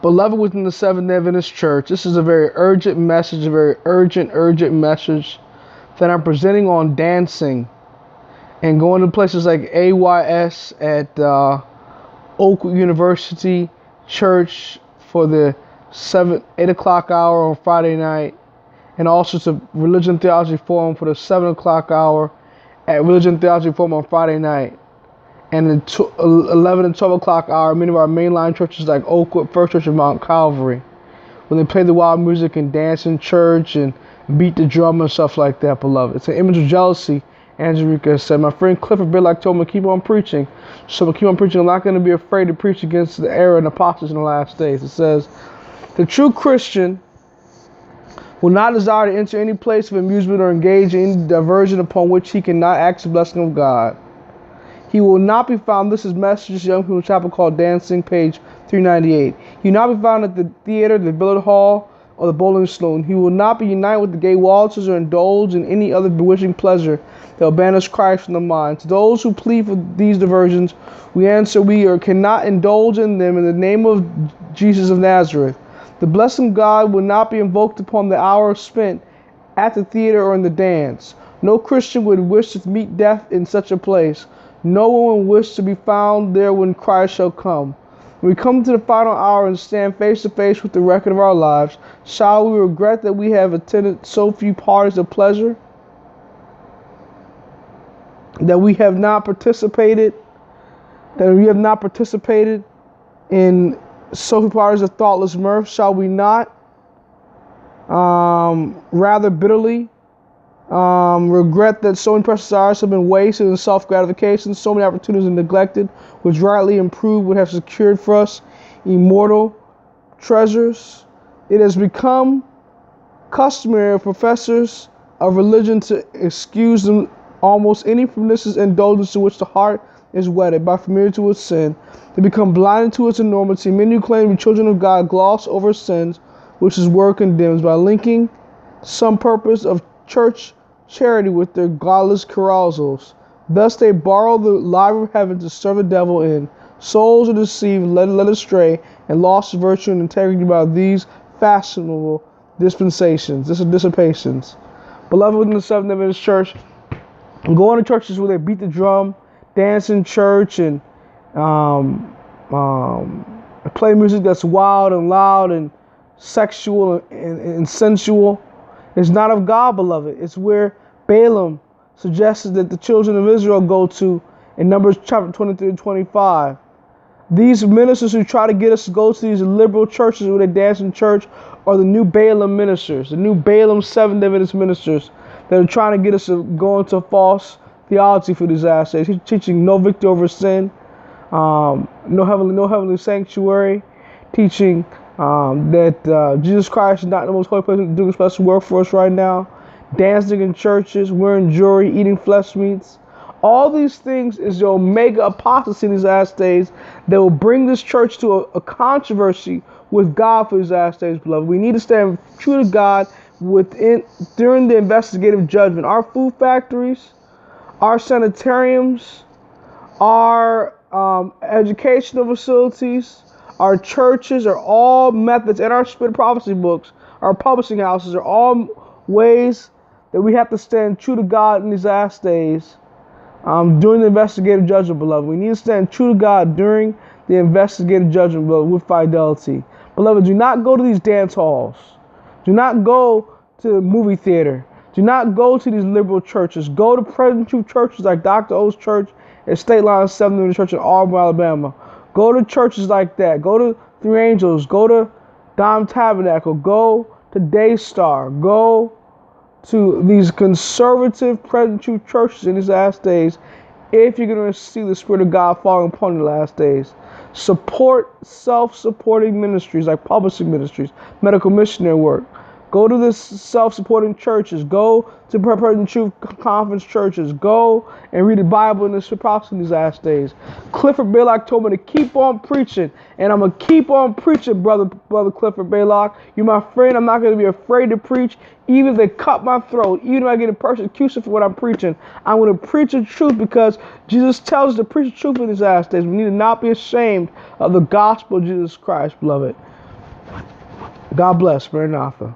Beloved within the Seventh-day Adventist Church, this is a very urgent message, a very urgent message that I'm presenting on dancing and going to places like AYS at Oakwood University Church for the 8 o'clock hour on Friday night, and also to Religion Theology Forum for the 7 o'clock hour at Religion Theology Forum on Friday night. And the 11 and 12 o'clock hour, many of our mainline churches like Oakwood First Church of Mount Calvary, when they play the wild music and dance in church and beat the drum and stuff like that, beloved. It's an image of jealousy, Angelica said. My friend Clifford Billock told me to keep on preaching. So I'm going to keep on preaching. I'm not going to be afraid to preach against the error and apostasy in the last days. It says, the true Christian will not desire to enter any place of amusement or engage in any diversion upon which he cannot ask the blessing of God. He will not be found. This is Messages Young People's Chapel called Dancing, page 398. He will not be found at the theater, the billiard hall, or the bowling saloon. He will not be united with the gay waltzers or indulge in any other bewitching pleasure that will banish Christ from the mind. To those who plead for these diversions, we answer we cannot indulge in them in the name of Jesus of Nazareth. The blessing of God will not be invoked upon the hour spent at the theater or in the dance. No Christian would wish to meet death in such a place. No one will wish to be found there when Christ shall come. When we come to the final hour and stand face to face with the record of our lives, shall we regret that we have attended so few parties of pleasure? That we have not participated in so few parties of thoughtless mirth? Shall we not rather bitterly regret that so many precious hours have been wasted in self-gratification, so many opportunities are neglected, which rightly improved would have secured for us immortal treasures? It has become customary for professors of religion to excuse them almost any pernicious indulgence to which the heart is wedded by familiarity with sin. They become blinded to its enormity. Many who claim to be children of God gloss over sins which His word condemns by linking some purpose of church charity with their godless carousals. Thus they borrow the library of heaven to serve the devil in. Souls are deceived, led astray, and lost virtue and integrity by these fashionable dissipations. Beloved within the Seventh-day Adventist Church, going to churches where they beat the drum, dance in church, and play music that's wild and loud and sexual and sensual, is not of God, beloved. It's where Balaam suggested that the children of Israel go to in Numbers chapter 23 and 25. These ministers who try to get us to go to these liberal churches where they dance in church are the new Balaam ministers, the new Balaam Seventh-day Adventist ministers that are trying to get us to go into false theology for these last days. He's teaching no victory over sin, no heavenly sanctuary, teaching that Jesus Christ is not the most holy place to do special work for us right now, dancing in churches, wearing jewelry, eating flesh meats. All these things is the omega apostasy in these last days that will bring this church to a controversy with God for these last days, beloved. We need to stand true to God during the investigative judgment. Our food factories, our sanitariums, our educational facilities, our churches are all methods, and our spirit prophecy books, our publishing houses are all ways that we have to stand true to God in these last days during the investigative judgment, beloved. We need to stand true to God during the investigative judgment, beloved, with fidelity. Beloved, do not go to these dance halls. Do not go to the movie theater. Do not go to these liberal churches. Go to present truth churches like Dr. O's church at State Line 7 Church in Auburn, Alabama. Go to churches like that. Go to Three Angels. Go to Dime Tabernacle. Go to Daystar. Go to these conservative present truth churches in these last days if you're going to see the Spirit of God falling upon the last days. Support self-supporting ministries like publishing ministries, medical missionary work. Go to the self-supporting churches. Go to Present Truth Conference churches. Go and read the Bible in the prophecy in these last days. Clifford Baylock told me to keep on preaching, and I'm going to keep on preaching, brother Clifford Baylock. You're my friend. I'm not going to be afraid to preach, even if they cut my throat, even if I get a persecution for what I'm preaching. I'm going to preach the truth because Jesus tells us to preach the truth in these last days. We need to not be ashamed of the gospel of Jesus Christ, beloved. God bless. Maranatha.